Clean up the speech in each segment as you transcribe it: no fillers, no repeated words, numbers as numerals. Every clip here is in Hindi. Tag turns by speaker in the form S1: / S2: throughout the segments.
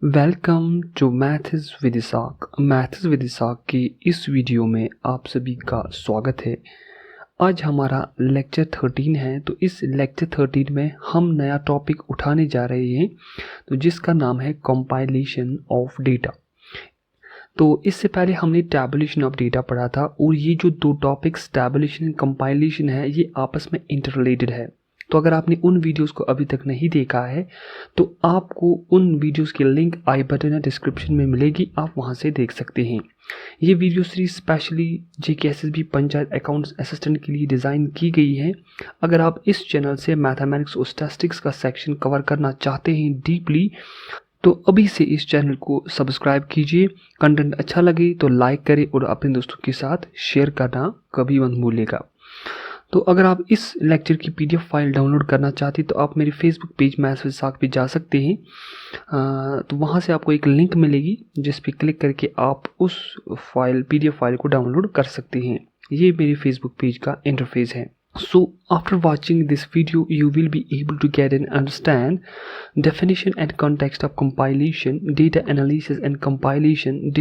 S1: Welcome to maths with Isaac. Maths with Isaac की इस वीडियो में आप सभी का स्वागत है। आज हमारा लेक्चर 13 है। तो इस लेक्चर 13 में हम नया टॉपिक उठाने जा रहे हैं तो जिसका नाम है कंपाइलेशन ऑफ डेटा। तो इससे पहले हमने टैबुलेशन ऑफ डेटा पढ़ा था और ये जो दो टॉपिक्स टैबुलेशन एंड कंपाइलेशन है ये आपस में इंटररिलेटेड है। तो अगर आपने उन वीडियोस को अभी तक नहीं देखा है तो आपको उन वीडियोस की लिंक आई बटन या डिस्क्रिप्शन में मिलेगी, आप वहां से देख सकते हैं। ये video series specially JKSSB panchayat accounts assistant के लिए डिज़ाइन की गई है। अगर आप इस चैनल से मैथमेटिक्स और स्टैटिस्टिक्स का सेक्शन कवर करना चाहते हैं डीपली तो अभी से इस चैनल को सब्सक्राइब कीजिए। कंटेंट अच्छा लगे तो लाइक करें और अपने दोस्तों के साथ शेयर करना कभी मत भूलिएगा। तो अगर आप इस लेक्चर की PDF फाइल डाउनलोड करना चाहते हैं तो आप मेरे Facebook page maths with Isaac पे जा सकते हैं। तो वहाँ से आपको एक लिंक मिलेगी जिस पे क्लिक करके आप उस PDF फाइल को डाउनलोड कर सकते हैं। ये मेरे फेसबुक पेज का इंटरफेस है। So after watching this video you will be able to get and understand definition and context of compilation, data analysis and compilation,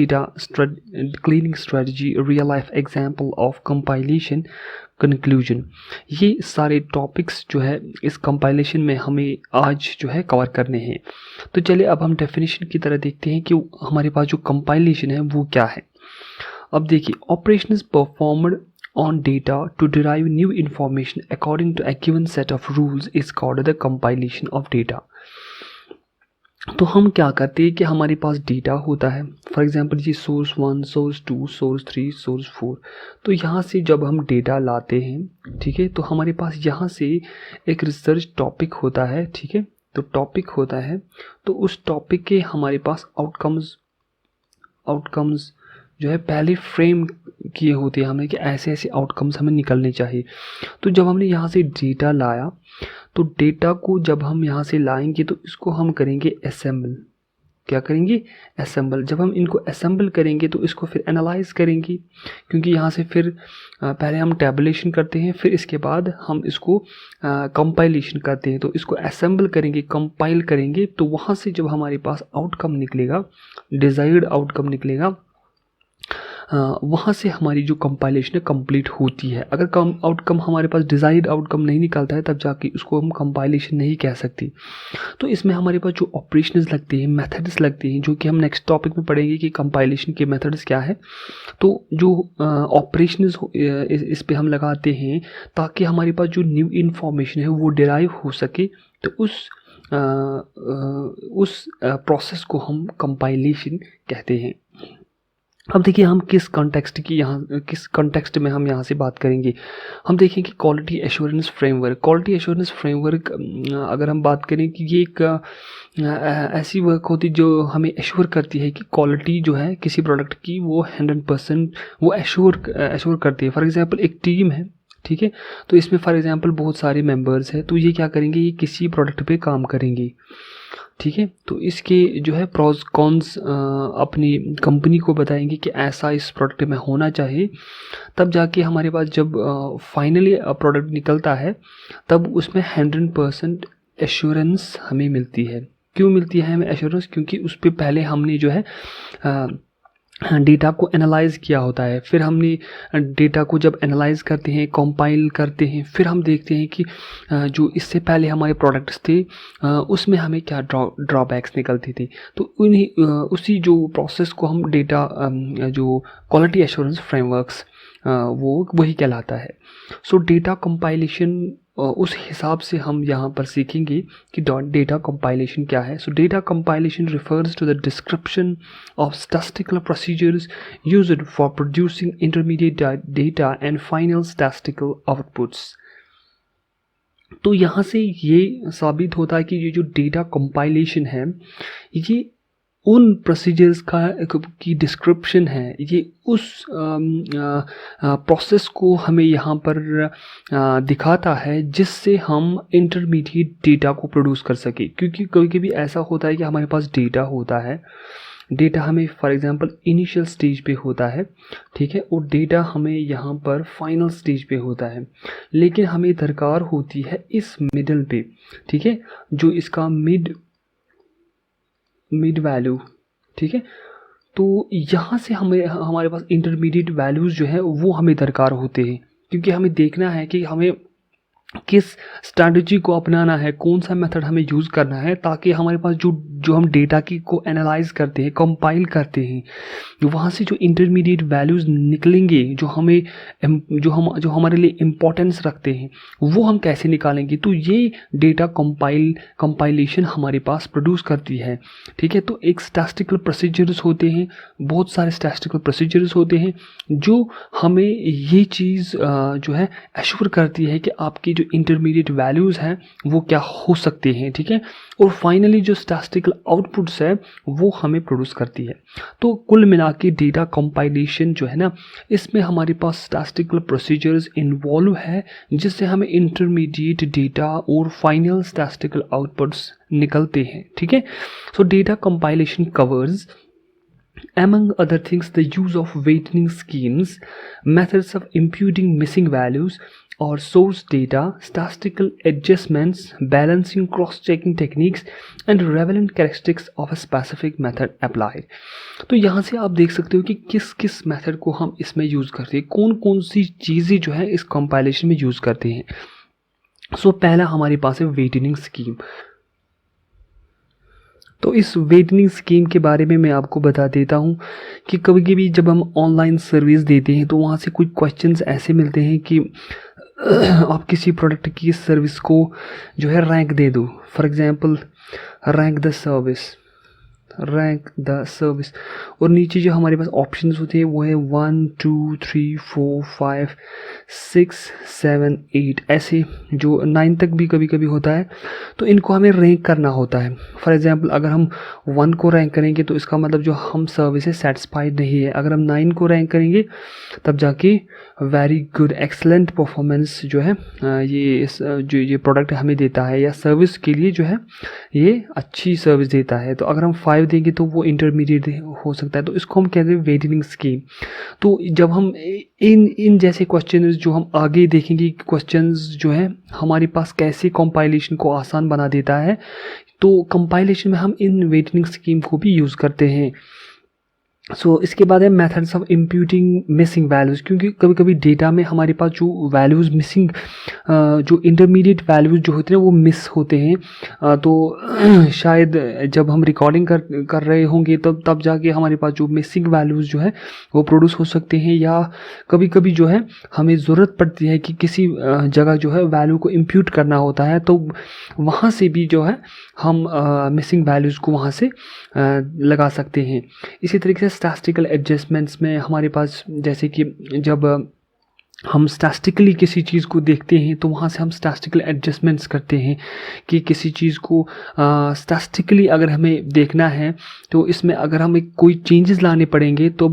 S1: cleaning strategy, real life example of compilation, conclusion। ये सारे टॉपिक्स जो है इस कंपाइलेशन में हमें आज जो है कवर करने हैं। तो चलिए अब हम डेफिनेशन की तरह देखते हैं कि हमारे पास जो कंपाइलेशन है वो क्या है। अब देखिए, operations performed on data to derive new information according to a given set of rules is called the compilation of data। तो हम क्या करते हैं कि हमारे पास डेटा होता है, फॉर एग्जांपल ये सोर्स 1, सोर्स 2, सोर्स 3, सोर्स 4। तो यहाँ से जब हम डेटा लाते हैं, ठीक है, तो हमारे पास यहाँ से एक रिसर्च टॉपिक होता है, ठीक है। तो टॉपिक होता है तो उस टॉपिक के हमारे पास आउटकम्स जो है पहले फ्रेम किए होते हैं हमें कि ऐसे ऐसे आउटकम्स हमें निकलने चाहिए। तो जब हमने यहाँ से डेटा लाया तो डेटा को जब हम यहाँ से लाएंगे तो इसको हम करेंगे असेंबल। क्या करेंगे? असेंबल। जब हम इनको असेंबल करेंगे तो इसको फिर एनालाइज करेंगे, क्योंकि यहाँ से फिर पहले हम टैबुलेशन करते हैं फिर इसके बाद हम इसको कंपाइलेशन करते हैं। तो इसको असेंबल करेंगे, कंपाइल करेंगे, तो वहाँ से जब हमारे पास आउटकम निकलेगा, डिज़ायर्ड आउटकम निकलेगा, वहाँ से हमारी जो कंपाइलेशन है कंप्लीट होती है। अगर आउटकम हमारे पास डिज़ायर्ड आउटकम नहीं निकलता है तब जाके उसको हम कंपाइलेशन नहीं कह सकते। तो इसमें हमारे पास जो ऑपरेशंस लगते हैं, मेथड्स लगते हैं, जो कि हम नेक्स्ट टॉपिक में पढ़ेंगे कि कंपाइलेशन के मेथड्स क्या है। तो जो ऑपरेशंस इस पे हम लगाते हैं ताकि हमारे पास जो न्यू इन्फॉर्मेशन है वो डिराइव हो सके। तो उस प्रोसेस को हम कंपाइलेशन कहते हैं। अब देखिए हम किस कॉन्टेक्स्ट में हम यहाँ से बात करेंगे। हम देखें कि क्वालिटी एश्योरेंस फ्रेमवर्क अगर हम बात करें कि ये एक ऐसी वर्क होती है जो हमें एश्योर करती है कि क्वालिटी जो है किसी प्रोडक्ट की वो 100% वो एश्योर करती है। फॉर एग्जांपल एक टीम है, ठीक है, तो इसमें फॉर एग्जांपल बहुत सारे मेंबर्स हैं, तो ये क्या करेंगे, ये किसी प्रोडक्ट पे काम करेंगे, ठीक है। तो इसके जो है प्रोज कॉन्स अपनी कंपनी को बताएंगे कि ऐसा इस प्रोडक्ट में होना चाहिए। तब जाके हमारे पास जब फाइनली प्रोडक्ट निकलता है तब उसमें 100% एश्योरेंस हमें मिलती है। क्यों मिलती है हमें एश्योरेंस? क्योंकि उस पर पहले हमने जो है डेटा को एनालाइज किया होता है। फिर हमने डेटा को जब एनालाइज करते हैं, कंपाइल करते हैं, फिर हम देखते हैं कि जो इससे पहले हमारे प्रोडक्ट्स थे उसमें हमें क्या ड्रॉबैक्स निकलते थे। तो उसी जो प्रोसेस को हम डेटा जो क्वालिटी एश्योरेंस फ्रेमवर्क्स वही कहलाता है। सो डेटा कंपाइलेशन उस हिसाब से हम यहाँ पर सीखेंगे कि डेटा कंपाइलेशन क्या है। So data compilation refers to the description of statistical procedures used for producing intermediate data and final statistical outputs. तो यहाँ से ये साबित होता है कि ये जो डेटा कंपाइलेशन है ये उन प्रोसीजर्स की डिस्क्रिप्शन है, ये उस प्रोसेस को हमें यहाँ पर दिखाता है जिससे हम इंटरमीडिएट डेटा को प्रोड्यूस कर सके। क्योंकि कभी कभी ऐसा होता है कि हमारे पास डेटा होता है, डेटा हमें फॉर एग्जांपल इनिशियल स्टेज पे होता है, ठीक है, और डेटा हमें यहाँ पर फाइनल स्टेज पे होता है, लेकिन हमें दरकार होती है इस मिडल पे, ठीक है, जो इसका मिड वैल्यू, ठीक है। तो यहाँ से हमारे पास इंटरमीडिएट वैल्यूज़ जो है वो हमें दरकार होते हैं, क्योंकि हमें देखना है कि हमें किस स्ट्रैटेजी को अपनाना है, कौन सा मेथड हमें यूज़ करना है, ताकि हमारे पास जो हम डेटा की को एनालाइज करते हैं, कंपाइल करते हैं, वहाँ से जो इंटरमीडिएट वैल्यूज़ निकलेंगे, जो हमारे लिए इम्पोर्टेंस रखते हैं, वो हम कैसे निकालेंगे। तो ये डेटा कंपाइलेशन हमारे पास प्रोड्यूस करती है, ठीक है। तो एक स्टैटिस्टिकल प्रोसीजर्स होते हैं, बहुत सारे स्टैटिस्टिकल प्रोसीजर्स होते हैं जो हमें ये चीज़ जो है एश्योर करती है कि आपकी जो इंटरमीडिएट वैल्यूज़ हैं वो क्या हो सकते हैं, ठीक है। और फाइनली जो स्टैटिस्टिकल आउटपुट्स है वो हमें प्रोड्यूस करती है। तो कुल मिला के डेटा कंपाइलेशन जो है ना, इसमें हमारे पास स्टैटिस्टिकल प्रोसीजर्स इन्वॉल्व है, जिससे हमें इंटरमीडिएट डेटा और फाइनल स्टैटिस्टिकल आउटपुट्स निकलते हैं, ठीक है। So data compilation covers among other things the use of weighting schemes, methods of imputing missing values or source data, statistical adjustments, balancing cross-checking techniques and relevant characteristics of a specific method applied। तो यहाँ से आप देख सकते हो कि किस किस मेथड को हम इसमें यूज़ करते हैं, कौन कौन सी चीज़ें जो है इस कंपाइलेशन में यूज़ करते हैं। सो पहला हमारे पास है वेटिंग स्कीम। तो इस वेटिंग स्कीम के बारे में मैं आपको बता देता हूँ कि कभी कभी जब हम ऑनलाइन सर्विस देते हैं तो वहाँ से कुछ क्वेश्चंस ऐसे मिलते हैं कि आप किसी प्रोडक्ट की सर्विस को जो है रैंक दे दो। For example rank the service, और नीचे जो हमारे पास ऑप्शंस होते हैं वो है 1 2 3 4 5 6 7 8, ऐसे जो 9 तक भी कभी कभी होता है। तो इनको हमें रैंक करना होता है। फॉर एग्जांपल अगर हम 1 को रैंक करेंगे तो इसका मतलब जो हम सर्विस है सेटिस्फाइड नहीं है। अगर हम 9 को रैंक करेंगे तब जाके वेरी गुड, एक्सलेंट परफॉर्मेंस जो है ये प्रोडक्ट हमें देता है, या सर्विस के लिए जो है ये अच्छी सर्विस देता है। तो अगर हम 5 देंगे तो वो इंटरमीडिएट हो सकता है। तो इसको हम कहते हैं वेटिंग स्कीम। तो जब हम इन जैसे क्वेश्चन जो हम आगे देखेंगे, क्वेश्चंस जो है हमारे पास कैसे कंपाइलेशन को आसान बना देता है, तो कंपाइलेशन में हम इन वेटिंग स्कीम को भी यूज़ करते हैं। सो इसके बाद है मेथड्स ऑफ इम्प्यूटिंग मिसिंग वैल्यूज़, क्योंकि कभी कभी डेटा में हमारे पास जो वैल्यूज़ मिसिंग, जो इंटरमीडिएट वैल्यूज़ जो होते हैं वो मिस होते हैं। तो शायद जब हम रिकॉर्डिंग कर रहे होंगे तब जाके हमारे पास जो मिसिंग वैल्यूज़ जो है वो प्रोड्यूस हो सकते हैं, या कभी कभी जो है हमें ज़रूरत पड़ती है कि किसी जगह जो है वैल्यू को इम्प्यूट करना होता है, तो वहाँ से भी जो है हम मिसिंग वैल्यूज़ को वहाँ से लगा सकते हैं। इसी तरीके से स्टैटिस्टिकल एडजस्टमेंट्स में हमारे पास, जैसे कि जब हम स्टैटिस्टिकली किसी चीज़ को देखते हैं तो वहाँ से हम स्टैटिस्टिकल एडजस्टमेंट्स करते हैं कि किसी चीज़ को स्टैटिस्टिकली अगर हमें देखना है तो इसमें अगर हमें कोई चेंजेस लाने पड़ेंगे तो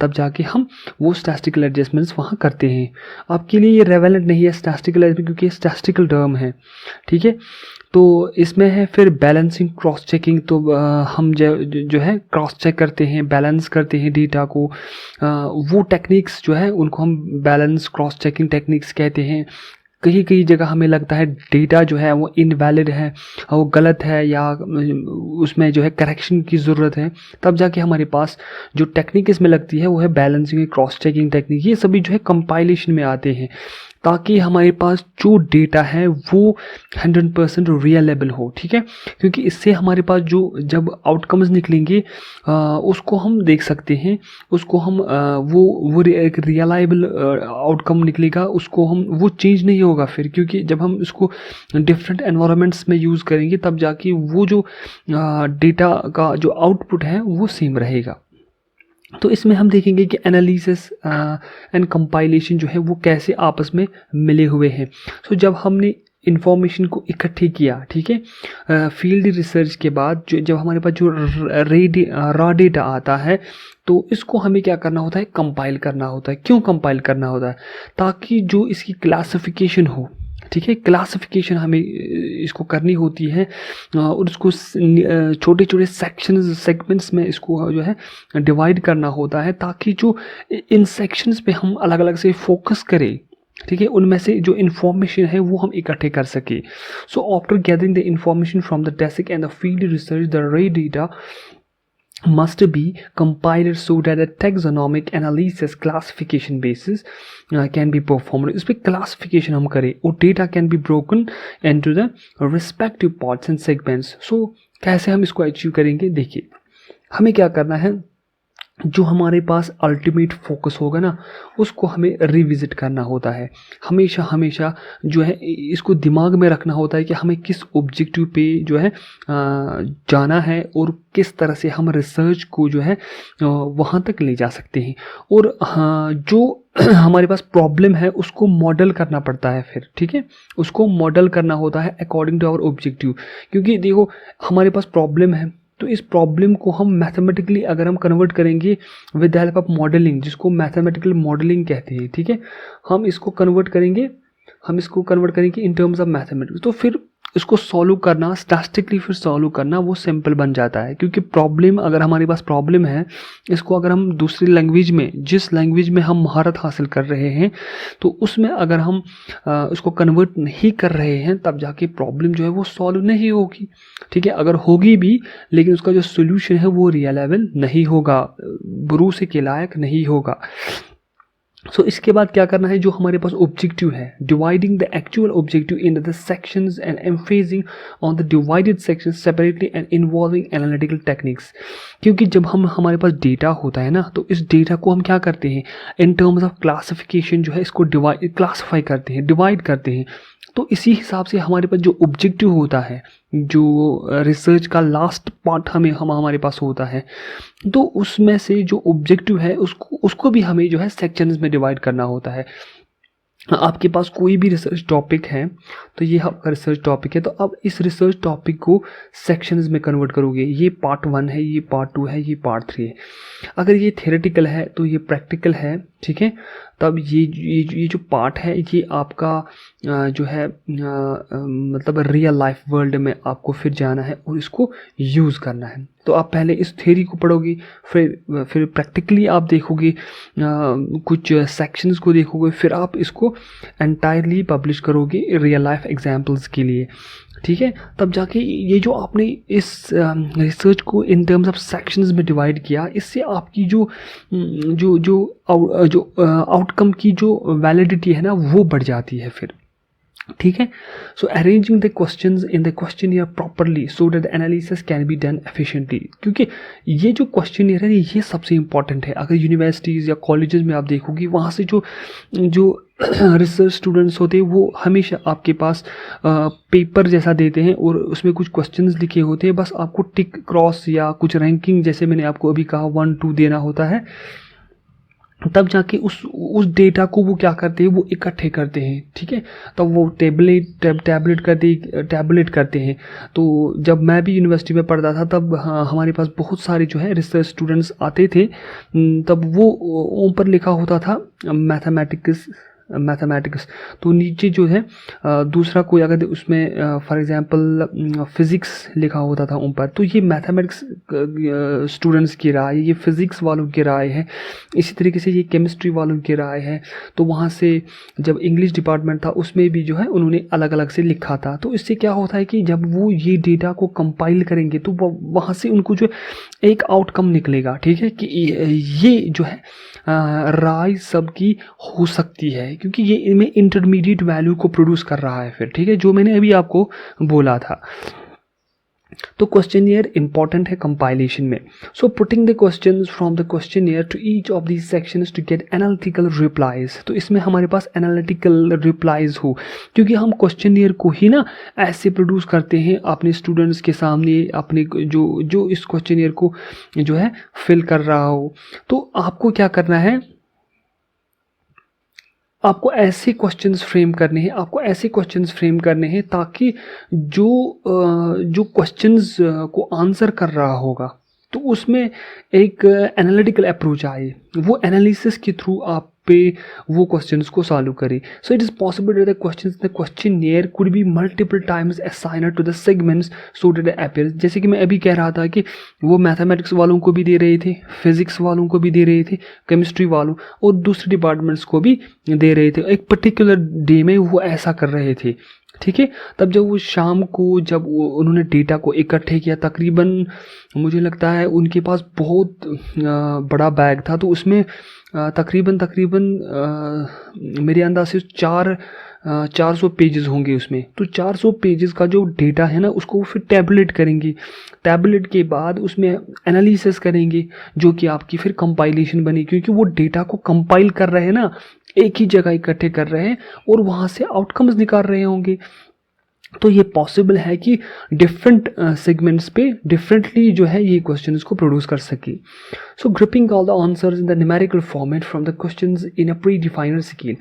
S1: तब जाके हम वो स्टैटिस्टिकल एडजस्टमेंट्स वहाँ करते हैं। आपके लिए ये रेलेवेंट नहीं है स्टैटिस्टिकल एडजस्टमेंट, क्योंकि स्टैटिस्टिकल टर्म है, ठीक है। तो इसमें है फिर बैलेंसिंग क्रॉस चेकिंग। तो हम जो है क्रॉस चेक करते हैं, बैलेंस करते हैं डेटा को। वो टेक्निक्स जो है उनको हम बैलेंस क्रॉस चेकिंग टेक्निक्स कहते हैं। कई जगह हमें लगता है डेटा जो है वो इनवैलिड है, वो गलत है, या उसमें जो है करेक्शन की ज़रूरत है, तब जाके हमारे पास जो टेक्निक इसमें लगती है वो है बैलेंसिंग क्रॉस चेकिंग टेक्निक। ये सभी जो है कंपाइलेशन में आते हैं ताकि हमारे पास जो डेटा है वो 100% रियलेबल हो, ठीक है। क्योंकि इससे हमारे पास जो जब आउटकम्स निकलेंगे उसको हम देख सकते हैं, उसको हम वो एक रियलाइबल आउटकम निकलेगा, उसको हम वो चेंज नहीं होगा फिर, क्योंकि जब हम इसको डिफरेंट एनवायरनमेंट्स में यूज़ करेंगे तब जाके वो जो डेटा का जो आउटपुट है वो सेम रहेगा। तो इसमें हम देखेंगे कि एनालिसिस एंड कंपाइलेशन जो है वो कैसे आपस में मिले हुए हैं। सो जब हमने इंफॉर्मेशन को इकट्ठी किया, ठीक है, फील्ड रिसर्च के बाद जब हमारे पास जो रॉ डेटा आता है तो इसको हमें क्या करना होता है, कंपाइल करना होता है। क्यों कंपाइल करना होता है? ताकि जो इसकी क्लासिफिकेशन हो, ठीक है, क्लासिफिकेशन हमें इसको करनी होती है और उसको छोटे छोटे सेगमेंट्स में इसको जो है डिवाइड करना होता है, ताकि जो इन सेक्शंस पे हम अलग अलग से फोकस करें, ठीक है, उनमें से जो इन्फॉर्मेशन है वो हम इकट्ठे कर सके। So after gathering the information from the desk and the field research, the रे data must be compiled so that the taxonomic analysis classification basis can be performed। इस पर क्लासिफिकेशन हम करें और data can be broken into the respective parts and segments. So कैसे हम इसको अचीव करेंगे, देखिए हमें क्या करना है, जो हमारे पास अल्टीमेट फोकस होगा ना उसको हमें रिविजिट करना होता है। हमेशा हमेशा जो है इसको दिमाग में रखना होता है कि हमें किस ऑब्जेक्टिव पे जो है जाना है और किस तरह से हम रिसर्च को जो है वहाँ तक ले जा सकते हैं। और जो हमारे पास प्रॉब्लम है उसको मॉडल करना पड़ता है फिर, ठीक है, उसको मॉडल करना होता है अकॉर्डिंग टू आवर ऑब्जेक्टिव। क्योंकि देखो हमारे पास प्रॉब्लम है तो इस प्रॉब्लम को हम मैथमेटिकली अगर हम कन्वर्ट करेंगे with the help of modelling, जिसको मैथमेटिकल मॉडलिंग कहते हैं, ठीक है, हम इसको कन्वर्ट करेंगे इन टर्म्स ऑफ मैथमेटिक्स, तो फिर इसको सॉल्व करना स्टैटिस्टिकली फिर सॉल्व करना वो सिंपल बन जाता है। क्योंकि प्रॉब्लम अगर हमारे पास प्रॉब्लम है, इसको अगर हम दूसरी लैंग्वेज में, जिस लैंग्वेज में हम महारत हासिल कर रहे हैं तो उसमें अगर हम उसको कन्वर्ट नहीं कर रहे हैं तब जाके प्रॉब्लम जो है वो सॉल्व नहीं होगी, ठीक है। अगर होगी भी लेकिन उसका जो सोल्यूशन है वो रियलाइबल नहीं होगा, भरोसे के लायक नहीं होगा। सो इसके बाद क्या करना है, जो हमारे पास ऑब्जेक्टिव है, dividing the actual objective in the sections and emphasising on the divided sections separately and involving analytical techniques. क्योंकि जब हमारे पास डेटा होता है ना तो इस डेटा को हम क्या करते हैं, इन टर्म्स ऑफ क्लासिफिकेशन जो है इसको क्लासीफाई करते हैं, डिवाइड करते हैं। तो इसी हिसाब से हमारे पास जो ऑब्जेक्टिव होता है, जो रिसर्च का लास्ट पार्ट हमारे पास होता है, तो उसमें से जो ऑब्जेक्टिव है उसको भी हमें जो है सेक्शंस में डिवाइड करना होता है। आपके पास कोई भी रिसर्च टॉपिक है तो ये आपका रिसर्च टॉपिक है, तो अब इस रिसर्च टॉपिक को सेक्शंस में कन्वर्ट करोगे, ये पार्ट 1 है, ये पार्ट 2 है, ये पार्ट 3 है। अगर ये थ्योरेटिकल है तो ये प्रैक्टिकल है, ठीक है। तब ये जो पार्ट है ये आपका जो है मतलब रियल लाइफ वर्ल्ड में आपको फिर जाना है और इसको यूज़ करना है। तो आप पहले इस थ्योरी को पढ़ोगे, फिर प्रैक्टिकली आप देखोगे, कुछ सेक्शंस को देखोगे, फिर आप इसको एंटायरली पब्लिश करोगे रियल लाइफ एग्जांपल्स के लिए, ठीक है। तब जाके ये जो आपने इस रिसर्च को इन टर्म्स ऑफ सेक्शंस में डिवाइड किया, इससे आपकी जो आउटकम की जो वैलिडिटी है ना वो बढ़ जाती है फिर, ठीक है। So arranging the questions in the questionnaire properly so that analysis can be done efficiently. क्योंकि ये जो क्वेश्चनियर है ये सबसे इंपॉर्टेंट है। अगर यूनिवर्सिटीज़ या कॉलेजेस में आप देखोगे वहाँ से जो रिसर्च स्टूडेंट्स होते हैं वो हमेशा आपके पास पेपर जैसा देते हैं और उसमें कुछ क्वेश्चंस लिखे होते हैं, बस आपको टिक क्रॉस या कुछ रैंकिंग जैसे मैंने आपको अभी कहा 1 2 देना होता है। तब जाके उस डेटा को वो क्या करते हैं, वो इकट्ठे करते हैं, ठीक है। तब वो टैबलेट करते हैं। तो जब मैं भी यूनिवर्सिटी में पढ़ता था तब हमारे पास बहुत सारे जो है रिसर्च स्टूडेंट्स आते थे, तब वो ऊपर लिखा होता था मैथमेटिक्स, तो नीचे जो है दूसरा कोई अगर उसमें फॉर एग्जांपल फिज़िक्स लिखा होता था ऊपर, तो ये मैथमेटिक्स स्टूडेंट्स की राय, ये फिज़िक्स वालों की राय है, इसी तरीके से ये केमिस्ट्री वालों की राय है। तो वहाँ से जब इंग्लिश डिपार्टमेंट था उसमें भी जो है उन्होंने अलग अलग से लिखा था। तो इससे क्या होता है कि जब वो ये डेटा को कंपाइल करेंगे तो वहाँ से उनको जो एक आउटकम निकलेगा, ठीक है, कि ये जो है राय सबकी हो सकती है, क्योंकि ये इनमें इंटरमीडिएट वैल्यू को प्रोड्यूस कर रहा है फिर, ठीक है, जो मैंने अभी आपको बोला था। तो क्वेश्चनियर इंपॉर्टेंट है कंपाइलेशन में। So putting the questions from the questionnaire to each of these sections to get analytical replies. तो इसमें हमारे पास एनालिटिकल रिप्लाईज हो, क्योंकि हम क्वेश्चनियर को ही ना ऐसे प्रोड्यूस करते हैं अपने स्टूडेंट्स के सामने, अपने जो इस क्वेश्चनियर को जो है फिल कर रहा हो। तो आपको क्या करना है, आपको ऐसे क्वेश्चंस फ्रेम करने हैं ताकि जो क्वेश्चंस को आंसर कर रहा होगा तो उसमें एक एनालिटिकल अप्रोच आए। वो एनालिसिस के थ्रू आप पे वो क्वेश्चंस को सॉल्व करे। So it is possible that the questions in the questionnaire could be multiple times assigned to the segments so that appear. जैसे कि मैं अभी कह रहा था कि वो मैथमेटिक्स वालों को भी दे रहे थे, फिजिक्स वालों को भी दे रहे थे, केमिस्ट्री वालों और दूसरे डिपार्टमेंट्स को भी दे रहे थे। एक पर्टिकुलर डे में वो ऐसा कर रहे थे, ठीक है। तब जब वो शाम को जब उन्होंने डेटा को इकट्ठे किया, तकरीबन मुझे लगता है उनके पास बहुत बड़ा बैग था, तो उसमें तकरीबन मेरे अंदाज से 400 पेजेस होंगे उसमें। तो 400 पेजेस का जो डेटा है ना उसको फिर टैबलेट करेंगे, टैबलेट के बाद उसमें एनालिसिस करेंगे जो कि आपकी फिर कंपाइलेशन बनी, क्योंकि वो डेटा को कंपाइल कर रहे हैं ना, एक ही जगह इकट्ठे कर रहे हैं और वहाँ से आउटकम्स निकाल रहे होंगे। तो ये पॉसिबल है कि डिफरेंट सेगमेंट्स पे डिफरेंटली जो है ये क्वेश्चंस को प्रोड्यूस कर सके। So grouping all the answers in the numerical format from the questions in a predefined scale.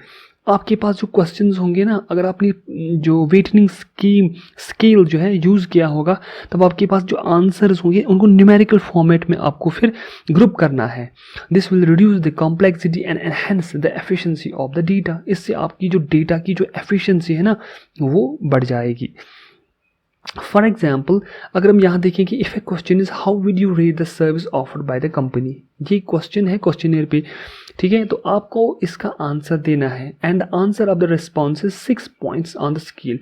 S1: आपके पास जो क्वेश्चंस होंगे ना, अगर आपने जो वेटिंग स्केल जो है यूज़ किया होगा, तब आपके पास जो आंसर्स होंगे उनको न्यूमेरिकल फॉर्मेट में आपको फिर ग्रुप करना है। This will reduce the complexity and enhance the efficiency of the data. इससे आपकी जो डेटा की जो एफिशिएंसी है ना वो बढ़ जाएगी। फॉर एग्जाम्पल अगर हम यहाँ देखें कि if a question is how would you rate the service offered by the company, ये क्वेश्चन है क्वेश्चनियर पे, ठीक है। तो आपको इसका आंसर देना है and answer of the response is 6 points on the scale.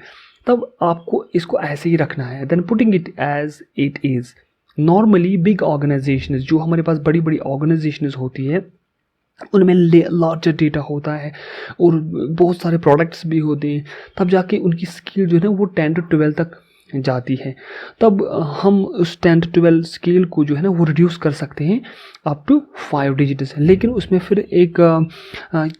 S1: तब आपको इसको ऐसे ही रखना है, then putting it as it is. Normally big organisation जो हमारे पास बड़ी बड़ी ऑर्गेनाइजेशन होती है उनमें लार्जर डेटा होता है और बहुत सारे प्रोडक्ट्स भी होते हैं, तब जाके उनकी स्केल जो है वो 10 to 12 तक जाती है। तब हम उस 10 to 12 स्केल को जो है ना वो रिड्यूस कर सकते हैं अप टू 5 डिजिट्स। लेकिन उसमें फिर एक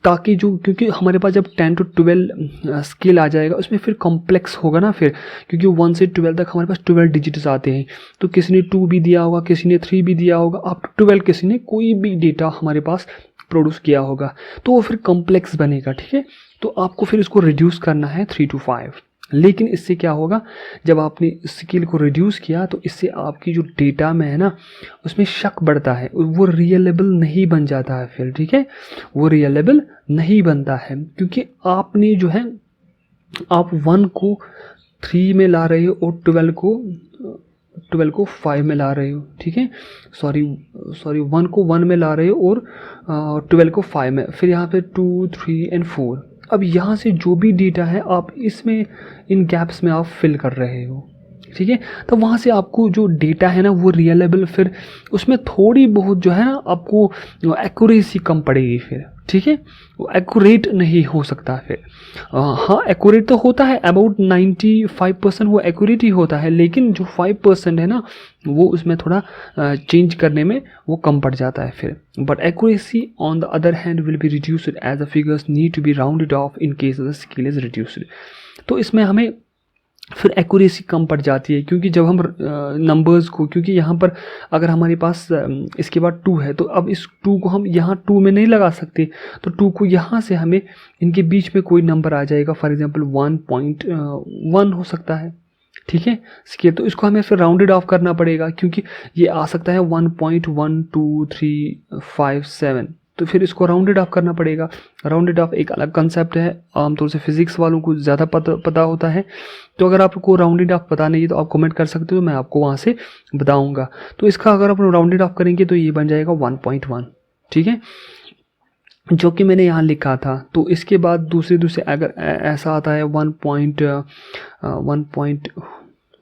S1: ताकि जो, क्योंकि हमारे पास जब 10 to 12 स्केल आ जाएगा उसमें फिर कॉम्प्लेक्स होगा ना फिर, क्योंकि 1 से 12 तक हमारे पास 12 डिजिट्स आते हैं। तो किसी ने 2 भी दिया होगा, किसी ने 3 भी दिया होगा, अप टू 12 किसी ने कोई भी डेटा हमारे पास प्रोड्यूस किया होगा, तो वो फिर कॉम्प्लेक्स बनेगा, ठीक है। तो आपको फिर इसको रिड्यूस करना है 3 to 5। लेकिन इससे क्या होगा, जब आपने स्केल को रिड्यूस किया तो इससे आपकी जो डेटा में है ना उसमें शक बढ़ता है, वो रियलेबल नहीं बन जाता है फिर, ठीक है। वो रियलेबल नहीं बनता है क्योंकि आपने जो है आप 1 को 3 में ला रहे हो और 12 को 5 में ला रहे हो, ठीक है। सॉरी 1 को 1 में ला रहे हो और 12 को 5 में, फिर यहाँ पे 2, 3 and 4। अब यहाँ से जो भी डेटा है आप इसमें इन गैप्स में आप फिल कर रहे हो, ठीक है। तो वहाँ से आपको जो डेटा है ना वो रियलेबल, फिर उसमें थोड़ी बहुत जो है ना आपको एक्यूरेसी कम पड़ेगी फिर, ठीक है। वो एक्यूरेट नहीं हो सकता फिर। हाँ एक्यूरेट तो होता है, अबाउट 95% वो एक्यूरेट ही होता है, लेकिन जो 5% है ना वो उसमें थोड़ा चेंज करने में वो कम पड़ जाता है फिर। But accuracy on the other hand will be reduced as the figures need to be rounded off in case the scale is reduced. तो इसमें हमें फिर एक्यूरेसी कम पड़ जाती है, क्योंकि जब हम नंबर्स को, क्योंकि यहाँ पर अगर हमारे पास इसके बाद 2 है तो अब इस 2 को हम यहाँ 2 में नहीं लगा सकते, तो 2 को यहाँ से हमें इनके बीच में कोई नंबर आ जाएगा, फॉर एग्जांपल 1.1 हो सकता है, ठीक है स्केल। तो इसको हमें फिर राउंडेड ऑफ करना पड़ेगा, क्योंकि ये आ सकता है 1.123557, तो फिर इसको राउंडेड ऑफ करना पड़ेगा। राउंडेड ऑफ एक अलग कंसेप्ट है, आमतौर से फिजिक्स वालों को ज़्यादा पता होता है। तो अगर आपको राउंडेड ऑफ पता नहीं है तो आप कमेंट कर सकते हो, मैं आपको वहाँ से बताऊँगा। तो इसका अगर आप राउंडेड ऑफ करेंगे तो ये बन जाएगा 1.1, ठीक है, जो कि मैंने यहाँ लिखा था। तो इसके बाद दूसरे अगर ऐसा आता है 1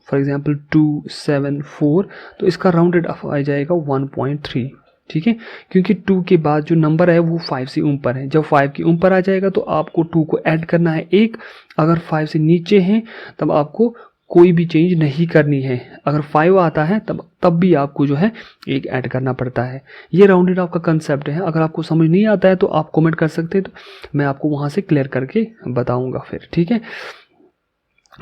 S1: फॉर एग्जांपल 274, तो इसका राउंडेड ऑफ आ जाएगा 1.3, ठीक है, क्योंकि 2 के बाद जो नंबर है वो 5 से ऊपर है। जब 5 के ऊपर आ जाएगा तो आपको 2 को ऐड करना है 1, अगर 5 से नीचे हैं तब आपको कोई भी चेंज नहीं करनी है। अगर 5 आता है तब भी आपको जो है 1 ऐड करना पड़ता है। ये राउंडेड ऑफ का कंसेप्ट है। अगर आपको समझ नहीं आता है तो आप कमेंट कर सकते हैं, तो मैं आपको वहाँ से क्लियर करके बताऊँगा फिर, ठीक है।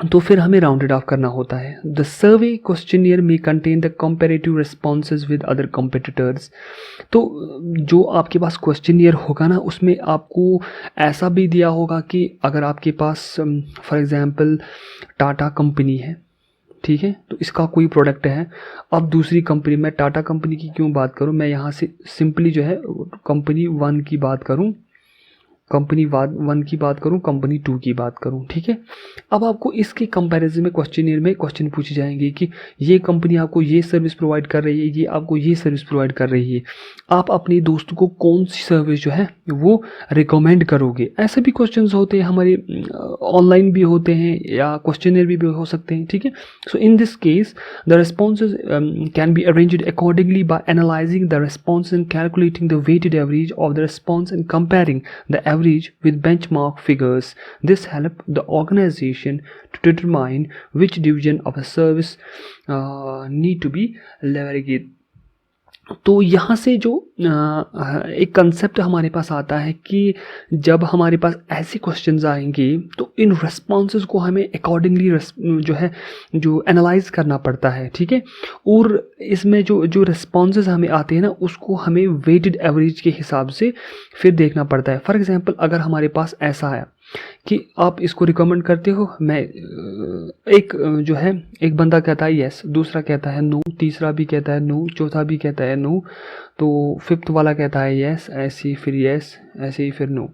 S1: तो फिर हमें राउंडेड ऑफ करना होता है। द सर्वे क्वेश्चनियर में contain the comparative responses with other competitors. तो जो आपके पास क्वेश्चनियर होगा ना उसमें आपको ऐसा भी दिया होगा कि अगर आपके पास फॉर एग्जांपल टाटा कंपनी है, ठीक है, तो इसका कोई प्रोडक्ट है, अब दूसरी कंपनी, मैं टाटा कंपनी की क्यों बात करूं, मैं यहाँ से सिंपली जो है कंपनी 1 की बात करूं, कंपनी 1 की बात करूं, कंपनी 2 की बात करूं, ठीक है। अब आपको इसके कंपैरिजन में क्वेश्चनियर में क्वेश्चन पूछे जाएंगे कि ये कंपनी आपको ये सर्विस प्रोवाइड कर रही है, ये आपको ये सर्विस प्रोवाइड कर रही है, आप अपने दोस्त को कौन सी सर्विस जो है वो रिकमेंड करोगे। ऐसे भी क्वेश्चंस होते हैं हमारे, ऑनलाइन भी होते हैं या क्वेश्चनियर भी हो सकते हैं, ठीक है। So in this case the responses can be arranged accordingly by analyzing the response and calculating the weighted average of the response and comparing the average with benchmark figures. This help the organization to determine which division of a service need to be leveraged. तो यहाँ से जो एक कंसेप्ट हमारे पास आता है कि जब हमारे पास ऐसे क्वेश्चंस आएंगे तो इन रिस्पॉन्सेज को हमें अकॉर्डिंगली जो है जो एनालाइज करना पड़ता है, ठीक है। और इसमें जो जो रिस्पॉन्सेज हमें आते हैं ना, उसको हमें वेटेड एवरेज के हिसाब से फिर देखना पड़ता है। फॉर एग्जांपल अगर हमारे पास ऐसा है कि आप इसको रिकमेंड करते हो, मैं एक जो है एक बंदा कहता है यस, दूसरा कहता है नो, तीसरा भी कहता है नो, चौथा भी कहता है नो, तो फिफ्थ वाला कहता है यस, ऐसे ही फिर यस, ऐसे ही फिर नो।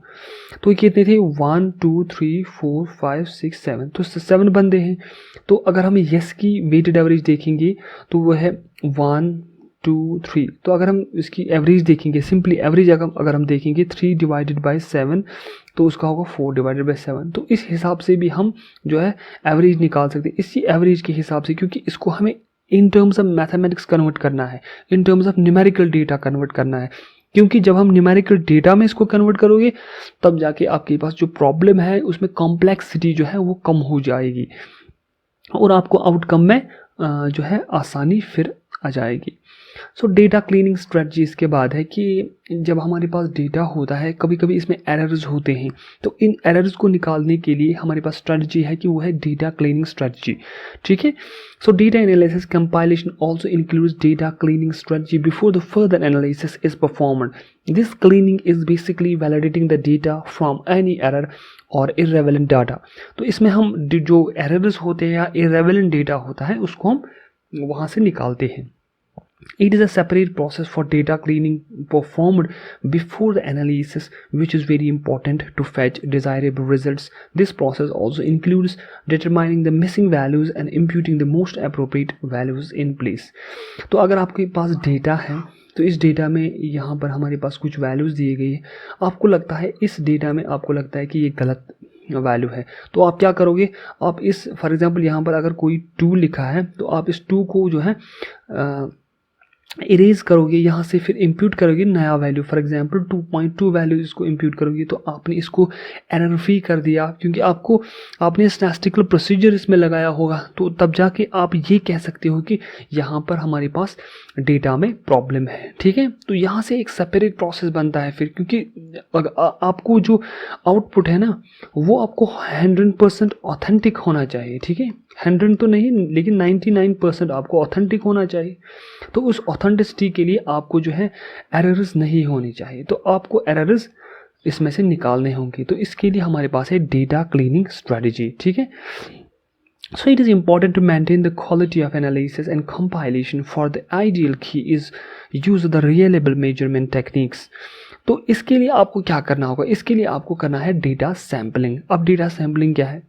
S1: तो कितने थे 1 2 3 4 5 6 7, तो 7 बंदे हैं। तो अगर हम यस की वेटेड एवरेज देखेंगे तो वो है 1 2 3। तो अगर हम इसकी एवरेज देखेंगे, सिंपली एवरेज अगर हम देखेंगे 3 डिवाइडेड बाई 7 तो उसका होगा 4 डिवाइडेड बाई 7। तो इस हिसाब से भी हम जो है एवरेज निकाल सकते हैं, इसी एवरेज के हिसाब से, क्योंकि इसको हमें in terms of mathematics convert करना है, in terms of numerical data convert करना है। क्योंकि जब हम न्यूमेरिकल डेटा में इसको कन्वर्ट करोगे तब जाके आपके पास जो प्रॉब्लम है उसमें कॉम्प्लेक्सिटी जो है वो कम हो जाएगी और आपको आउटकम में जो है आसानी फिर आ जाएगी। सो डेटा क्लीनिंग स्ट्रेटजी इसके बाद है कि जब हमारे पास डेटा होता है कभी कभी इसमें एरर्स होते हैं, तो इन एरर्स को निकालने के लिए हमारे पास स्ट्रेटजी है कि वो है डेटा क्लीनिंग स्ट्रेटजी, ठीक है। So data analysis compilation also includes data cleaning strategy before the further analysis is performed. This cleaning is basically validating the data from any error और इररेलेवेंट डाटा। तो इसमें हम जो एरर्स होते हैं या इररेलेवेंट डेटा होता है उसको हम वहाँ से निकालते हैं। It is a separate process for data cleaning performed before the analysis, which is very important to fetch desirable results. This process also includes determining the missing values and imputing the most appropriate values in place. तो अगर आपके पास डेटा है तो इस डेटा में यहाँ पर हमारे पास कुछ वैल्यूज़ दिए गई है, आपको लगता है इस डेटा में आपको लगता है कि ये गलत वैल्यू है, तो आप क्या करोगे, आप इस फॉर एग्जांपल यहाँ पर अगर कोई 2 लिखा है तो आप इस 2 को जो है इरेज करोगे, यहाँ से फिर इंप्यूट करोगे नया वैल्यू, फॉर एग्जांपल 2.2 वैल्यू इसको इंप्यूट करोगे, तो आपने इसको एरर फ्री कर दिया क्योंकि आपने स्टैटिस्टिकल प्रोसीजर इसमें लगाया होगा। तो तब जाके आप ये कह सकते हो कि यहाँ पर हमारे पास डेटा में प्रॉब्लम है, ठीक है। तो यहाँ से एक सेपरेट प्रोसेस बनता है फिर, क्योंकि आपको जो आउटपुट है ना वो आपको 100% ऑथेंटिक होना चाहिए, ठीक है। 100 तो नहीं लेकिन 99% आपको ऑथेंटिक होना चाहिए। तो उस ऑथेंटिसिटी के लिए आपको जो है एरर्स नहीं होनी चाहिए, तो आपको एरर्स इसमें से निकालने होंगे। तो इसके लिए हमारे पास है डेटा क्लीनिंग स्ट्रेटजी, ठीक है। So it is important to maintain the quality of analysis and compilation. For the ideal key is use the reliable measurement techniques. तो इसके लिए आपको क्या करना होगा, इसके लिए आपको करना है डेटा सैम्पलिंग। अब डेटा सैम्पलिंग क्या है,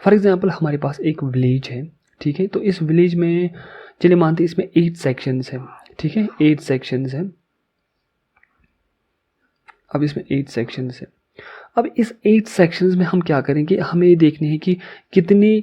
S1: फॉर एग्जांपल हमारे पास एक विलेज है, ठीक है। तो इस विलेज में चलिए मानते हैं इसमें 8 सेक्शंस हैं, ठीक है, 8 सेक्शंस हैं। अब इसमें 8 सेक्शंस हैं। अब इस 8 सेक्शंस में हम क्या करेंगे, हमें ये देखने हैं कि कितने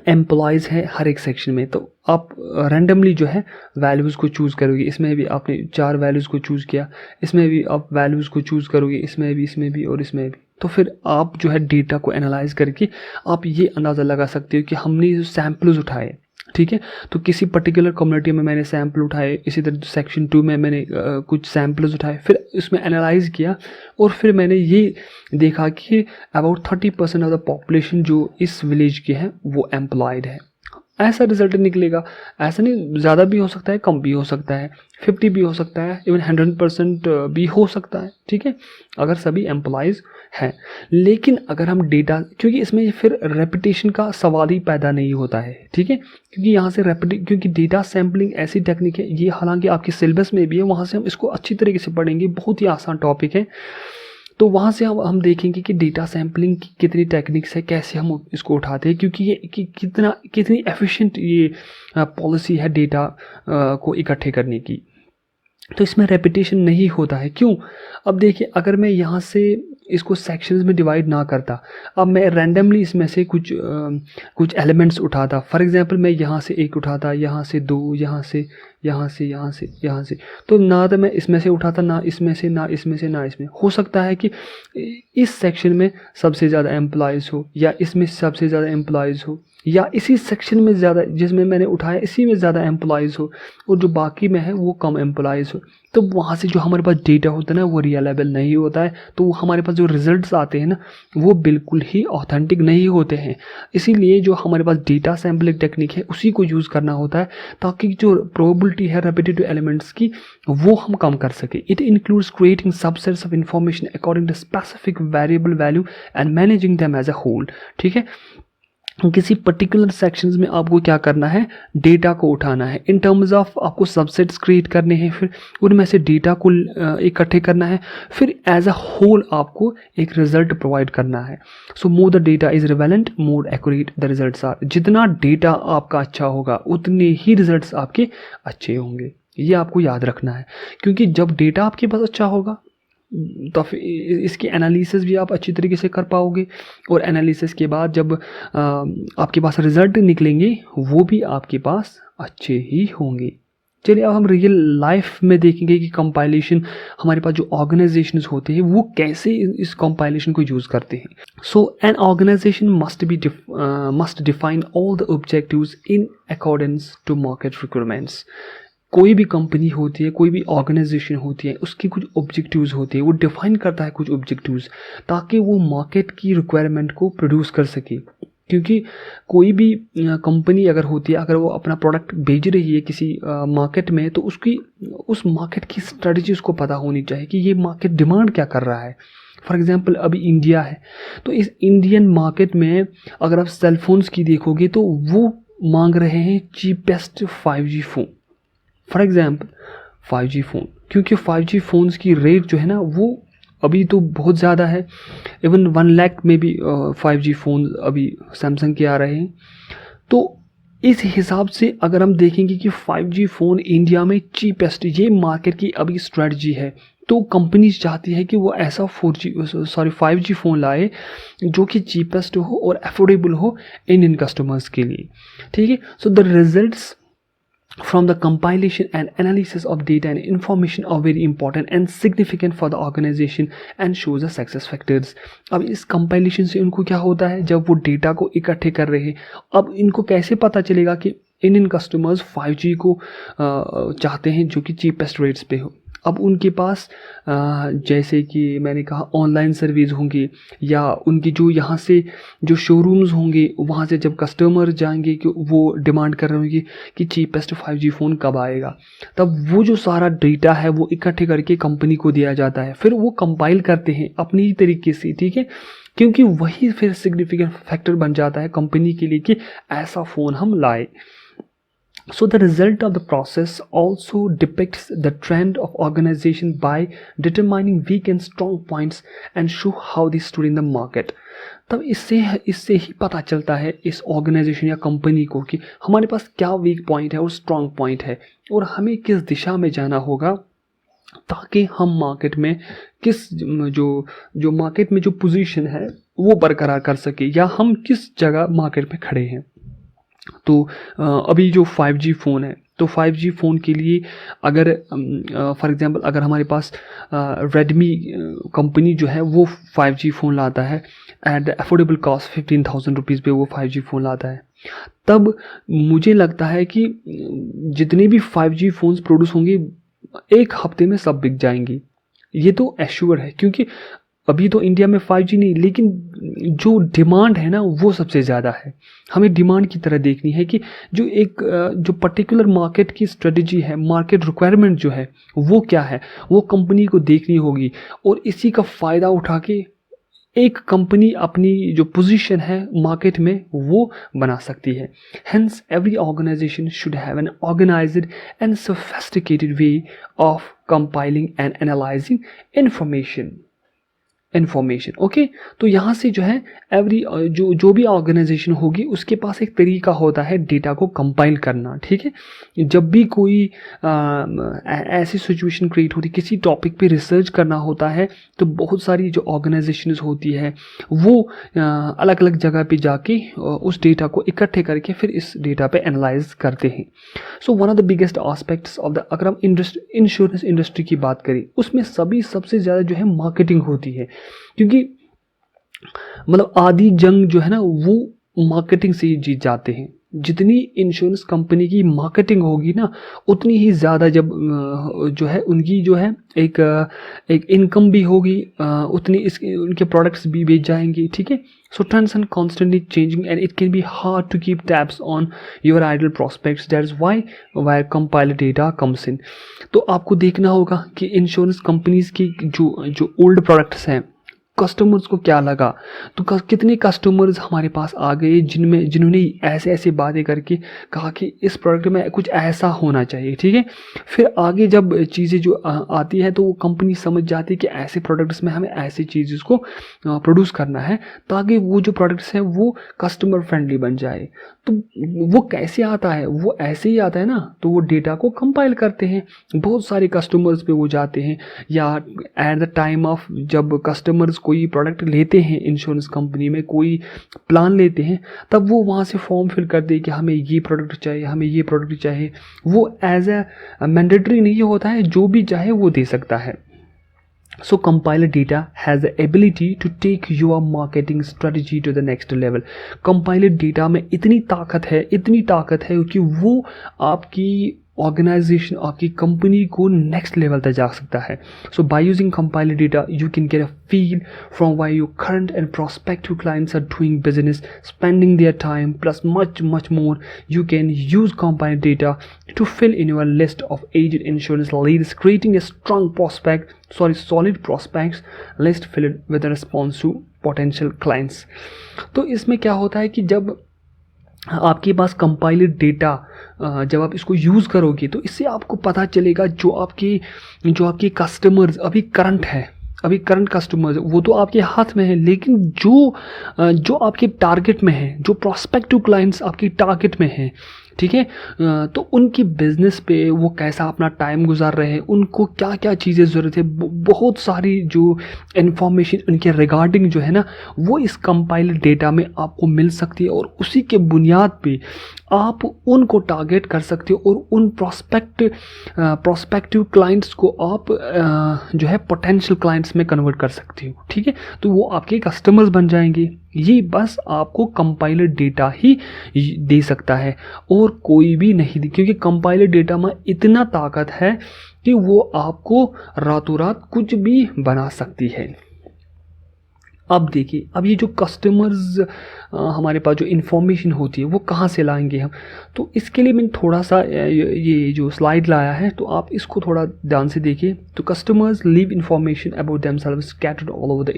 S1: एम्प्लॉयज़ हैं हर एक सेक्शन में। तो आप रैंडमली जो है वैल्यूज़ को चूज़ करोगे, इसमें भी आपने 4 वैल्यूज़ को चूज़ किया, इसमें भी आप वैल्यूज़ को चूज़ करोगे, इसमें भी और इसमें भी। तो फिर आप जो है डेटा को एनालाइज करके आप ये अंदाज़ा लगा सकते हो कि हमने जो सैम्पल्स उठाए, ठीक है, तो किसी पर्टिकुलर कम्युनिटी में मैंने सैम्पल उठाए, इसी तरह सेक्शन 2 में मैंने कुछ सैम्पल्स उठाए, फिर इसमें एनालाइज किया और फिर मैंने ये देखा कि अबाउट 30% ऑफ द पॉपुलेशन जो इस विलेज की है वो एम्प्लॉयड है। ऐसा रिजल्ट निकलेगा। ऐसा नहीं, ज़्यादा भी हो सकता है, कम भी हो सकता है, 50 भी हो सकता है, इवन 100% भी हो सकता है, ठीक है, अगर सभी एम्प्लॉयज़ है। लेकिन अगर हम डेटा, क्योंकि इसमें फिर रेपिटेशन का सवाल ही पैदा नहीं होता है, ठीक है, क्योंकि यहाँ से क्योंकि डेटा सैम्पलिंग ऐसी टेक्निक है, ये हालांकि आपके सिलेबस में भी है, वहाँ से हम इसको अच्छी तरीके से पढ़ेंगे, बहुत ही आसान टॉपिक है। तो वहाँ से हम देखेंगे कि डेटा सैम्पलिंग की कितनी टेक्निक्स है, कैसे हम इसको उठाते हैं, क्योंकि ये कितनी एफिशिएंट ये पॉलिसी है डेटा को इकट्ठे करने की। तो इसमें रेपिटेशन नहीं होता है। क्यों? अब देखिए, अगर मैं यहाँ से इसको सेक्शंस में डिवाइड ना करता, अब मैं रैंडमली इसमें से कुछ एलिमेंट्स उठाता, फॉर एग्जांपल मैं यहाँ से एक उठाता, यहाँ से दो, यहाँ से, तो ना तो मैं इसमें से उठाता, ना इसमें से, ना इसमें से, ना इसमें। हो सकता है कि इस सेक्शन में सबसे ज़्यादा एम्प्लॉयज़ हो, या इसमें सबसे ज़्यादा एम्प्लॉयज़ हो, या इसी सेक्शन में ज़्यादा, जिसमें मैंने उठाया इसी में ज़्यादा एम्प्लॉयज़ हो, और जो बाकी में है वो कम एम्प्लॉयज़ हो। तो वहाँ से जो हमारे पास डेटा होता है ना, वो रिलायबल नहीं होता है। तो हमारे पास जो रिजल्ट्स आते हैं ना, वो बिल्कुल ही ऑथेंटिक नहीं होते हैं। इसीलिए जो हमारे पास डेटा सैम्पलिंग टेक्निक है, उसी को यूज़ करना होता है, ताकि जो प्रोबेबिलिटी है रेपिटेटिव एलिमेंट्स की, वो हम कम कर सके। It includes creating subsets of information according to specific variable value and managing them as a whole. ठीक है, किसी पर्टिकुलर सेक्शंस में आपको क्या करना है, डेटा को उठाना है, इन टर्म्स ऑफ आपको सबसेट्स क्रिएट करने हैं, फिर उनमें से डेटा को इकट्ठे करना है, फिर एज अ होल आपको एक रिजल्ट प्रोवाइड करना है। So more the data is relevant, more accurate the results are. जितना डेटा आपका अच्छा होगा, उतने ही रिजल्ट्स आपके अच्छे होंगे। ये आपको याद रखना है, क्योंकि जब डेटा आपके पास अच्छा होगा, तो फिर इसकी एनालिसिस भी आप अच्छी तरीके से कर पाओगे, और एनालिसिस के बाद जब आपके पास रिजल्ट निकलेंगे, वो भी आपके पास अच्छे ही होंगे। चलिए, अब हम रियल लाइफ में देखेंगे कि कंपाइलेशन, हमारे पास जो ऑर्गेनाइजेशंस होते हैं वो कैसे इस कंपाइलेशन को यूज़ करते हैं। So an organization must define all the objectives in accordance to market requirements. कोई भी कंपनी होती है, कोई भी ऑर्गेनाइजेशन होती है, उसकी कुछ ऑब्जेक्टिव्स होते हैं, वो डिफाइन करता है कुछ ऑब्जेक्टिव्स, ताकि वो मार्केट की रिक्वायरमेंट को प्रोड्यूस कर सके। क्योंकि कोई भी कंपनी अगर होती है, अगर वो अपना प्रोडक्ट बेच रही है किसी मार्केट में, तो उस मार्केट की स्ट्रेटजी उसको पता होनी चाहिए कि ये मार्केट डिमांड क्या कर रहा है। फॉर एग्जांपल अभी इंडिया है, तो इस इंडियन मार्केट में अगर आप सेलफोन्स की देखोगे, तो वो मांग रहे हैं cheapest 5G phone. For example 5G phone, क्योंकि 5G फ़ोन्स की रेट जो है ना, वो अभी तो बहुत ज़्यादा है। इवन 1 लाख में भी 5G फ़ोन अभी सैमसंग के आ रहे हैं। तो इस हिसाब से अगर हम देखेंगे कि 5G फ़ोन इंडिया में चीपेस्ट, ये मार्केट की अभी स्ट्रेटजी है, तो कंपनीज चाहती है कि वो ऐसा 5G फ़ोन लाए जो कि चीपेस्ट हो और अफोर्डेबल हो इंडियन कस्टमर्स के लिए। ठीक है, so the results from the compilation and analysis of data and information are very important and significant for the organization and shows the success factors। अब इस compilation से उनको क्या होता है, जब वो डेटा को इकट्ठे कर रहे हैं, अब इनको कैसे पता चलेगा कि इंडियन कस्टमर्स 5G को चाहते हैं जो कि चीपेस्ट रेट्स पे हो। अब उनके पास जैसे कि मैंने कहा ऑनलाइन सर्विस होंगी, या उनकी जो यहाँ से जो शोरूम्स होंगे, वहाँ से जब कस्टमर जाएंगे कि वो डिमांड कर रहे होंगे कि चीपेस्ट 5G फ़ोन कब आएगा, तब वो जो सारा डेटा है वो इकट्ठे करके कंपनी को दिया जाता है, फिर वो कंपाइल करते हैं अपनी ही तरीके से। ठीक है, क्योंकि वही फिर सिग्निफिकेंट फैक्टर बन जाता है कंपनी के लिए कि ऐसा फ़ोन हम लाए। So the result of the process also depicts the trend of organization by determining weak and strong points and show how they stood in the market। तब इससे ही पता चलता है इस ऑर्गेनाइजेशन या कंपनी को कि हमारे पास क्या वीक पॉइंट है और स्ट्रॉन्ग पॉइंट है, और हमें किस दिशा में जाना होगा, ताकि हम मार्केट में जो मार्केट में जो पोजीशन है वो बरकरार कर सके, या हम किस जगह मार्केट में खड़े हैं। तो अभी जो 5G फ़ोन है, तो 5G फ़ोन के लिए अगर फॉर एग्जांपल अगर हमारे पास रेडमी कंपनी जो है वो 5G फ़ोन लाता है एट अफोर्डेबल कॉस्ट 15,000 रुपीज़ पे वो 5G फ़ोन लाता है, तब मुझे लगता है कि जितने भी 5G फ़ोन्स प्रोड्यूस होंगे एक हफ्ते में सब बिक जाएंगी। ये तो एश्योर है, क्योंकि अभी तो इंडिया में 5G नहीं, लेकिन जो डिमांड है ना वो सबसे ज़्यादा है। हमें डिमांड की तरह देखनी है कि जो पर्टिकुलर मार्केट की स्ट्रेटजी है, मार्केट रिक्वायरमेंट जो है वो क्या है, वो कंपनी को देखनी होगी, और इसी का फ़ायदा उठा के एक कंपनी अपनी जो पोजीशन है मार्केट में वो बना सकती है। Hence every organisation should have an organised and sophisticated way of compiling and analysing information. Okay, तो यहाँ से जो है एवरी जो भी ऑर्गेनाइजेशन होगी उसके पास एक तरीका होता है डेटा को कंपाइल करना। ठीक है, जब भी कोई ऐसी सिचुएशन क्रिएट होती है, किसी टॉपिक पे रिसर्च करना होता है, तो बहुत सारी जो ऑर्गेनाइजेशंस होती है वो अलग अलग जगह पे जाके उस डेटा को इकट्ठे करके फिर इस डेटा पे एनालाइज करते हैं। So one of the biggest aspects of the, अगर हम इंश्योरेंस इंडस्ट्री की बात करें, उसमें सबसे ज़्यादा जो है मार्केटिंग होती है, क्योंकि मतलब आधी जंग जो है ना वो मार्केटिंग से ही जीत जाते हैं। जितनी इंश्योरेंस कंपनी की मार्केटिंग होगी ना, उतनी ही ज़्यादा जब जो है उनकी जो है एक इनकम भी होगी, उतनी उनके प्रोडक्ट्स भी बेच जाएंगे। ठीक है, so trends and constantly changing and it can be hard to keep tabs on your ideal prospects, that is why compiled data comes in. तो आपको देखना होगा कि इंश्योरेंस कंपनीज की जो ओल्ड प्रोडक्ट्स हैं, कस्टमर्स को क्या लगा, तो कितने कस्टमर्स हमारे पास आ गए जिन्होंने ऐसे बातें करके कहा कि इस प्रोडक्ट में कुछ ऐसा होना चाहिए। ठीक है, फिर आगे जब चीज़ें जो आती है तो वो कंपनी समझ जाती है कि ऐसे प्रोडक्ट्स में हमें ऐसी चीज़ को प्रोड्यूस करना है ताकि वो जो प्रोडक्ट्स हैं वो कस्टमर फ्रेंडली बन जाए। तो वो कैसे आता है, वो ऐसे ही आता है ना, तो वो डेटा को कंपाइल करते हैं, बहुत सारे कस्टमर्स पे वो जाते हैं, या एट द टाइम ऑफ जब कस्टमर्स कोई प्रोडक्ट लेते हैं इंश्योरेंस कंपनी में, कोई प्लान लेते हैं, तब वो वहाँ से फॉर्म फिल कर दे कि हमें ये प्रोडक्ट चाहिए, हमें ये प्रोडक्ट चाहिए। वो एज ए मैंडेटरी नहीं होता है, जो भी चाहे वो दे सकता है। So compiler data has the ability to take your marketing strategy to the next level. Compiler data में इतनी ताकत है कि वो आपकी ऑर्गेनाइजेशन, आपकी कंपनी को नेक्स्ट लेवल तक जा सकता है। So by using compiler data you can get a feel from why your current and prospective clients are doing business, spending their time, plus much more. You can use compiled data to fill in your list of agent insurance leads, creating a solid prospects list filled with a response to potential clients. तो इसमें क्या होता है कि जब आपके पास कंपाइल्ड डेटा, जब आप इसको यूज़ करोगे तो इससे आपको पता चलेगा जो आपके कस्टमर्स अभी करंट कस्टमर्स वो तो आपके हाथ में है, लेकिन जो आपके टारगेट में है, जो प्रोस्पेक्टिव क्लाइंट्स आपकी टारगेट में हैं, ठीक है, तो उनकी बिजनेस पे वो कैसा अपना टाइम गुजार रहे हैं, उनको क्या क्या चीज़ें ज़रूरत है, बहुत सारी जो इन्फॉर्मेशन उनके रिगार्डिंग जो है ना वो इस कंपाइल्ड डेटा में आपको मिल सकती है, और उसी के बुनियाद पे आप उनको टारगेट कर सकते हो और उन प्रोस्पेक्टिव क्लाइंट्स को आप जो है पोटेंशियल क्लाइंट्स में कन्वर्ट कर सकते हो। ठीक है, तो वो आपके कस्टमर्स बन जाएंगे। ये बस आपको कंपाइलर डेटा ही दे सकता है और कोई भी नहीं दी, क्योंकि कंपाइलर डेटा में इतना ताकत है कि वो आपको रातों रात कुछ भी बना सकती है। अब देखिए, अब ये जो कस्टमर्स हमारे पास जो इन्फॉर्मेशन होती है वो कहाँ से लाएंगे हम, तो इसके लिए मैंने थोड़ा सा ये जो स्लाइड लाया है, तो आप इसको थोड़ा ध्यान से देखिए। तो customers leave information about themselves scattered all over the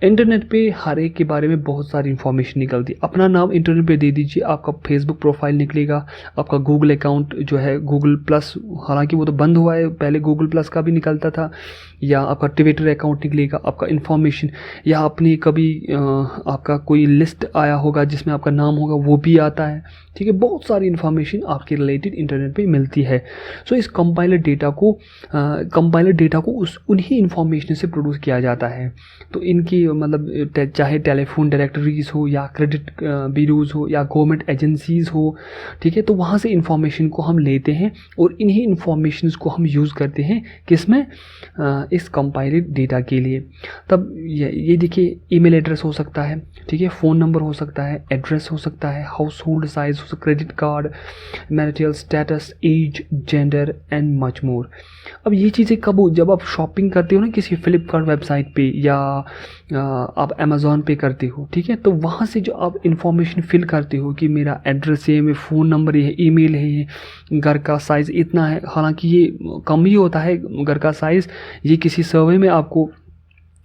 S1: internet पे हर एक के बारे में बहुत सारी इन्फॉर्मेशन निकलती है। अपना नाम इंटरनेट पे दे दीजिए, आपका फेसबुक प्रोफाइल निकलेगा, आपका गूगल अकाउंट जो है गूगल प्लस, हालांकि वो तो बंद हुआ है, पहले गूगल प्लस का भी निकलता था, या आपका ट्विटर अकाउंट निकलेगा, आपका इन्फॉर्मेशन, या आपने कभी आपका कोई लिस्ट आया होगा जिसमें आपका नाम होगा, वो भी आता है। ठीक है, बहुत सारी इन्फॉर्मेशन आपके रिलेटेड इंटरनेट पे मिलती है। सो इस कंपाइलर डेटा को उन्हीं इन्फॉर्मेशन से प्रोड्यूस किया जाता है। तो इनकी मतलब चाहे टेलीफोन डायरेक्टरीज हो, या क्रेडिट ब्यूरोज हो, या गवर्नमेंट एजेंसीज़ हो, ठीक है, तो वहाँ से इन्फॉर्मेशन को हम लेते हैं और इन्हीं इन्फॉर्मेशन को हम यूज़ करते हैं किसमें, इस कंपाइलर डेटा के लिए। तब ये देखिए, ईमेल एड्रेस हो सकता है, ठीक है, फ़ोन नंबर हो सकता है, एड्रेस हो सकता है, household size, credit card, marital status, age, gender and much more. अब ये चीज़ें कब, जब आप शॉपिंग करते हो ना किसी फ्लिपकार्ट वेबसाइट पे, या आप अमेज़ॉन पे करते हो, ठीक है, तो वहाँ से जो आप इन्फॉर्मेशन फिल करते हो कि मेरा एड्रेस है, मेरा फ़ोन नंबर है, ईमेल है, घर का साइज़ इतना है, हालांकि ये कम ही होता है घर का साइज़, ये किसी सर्वे में आपको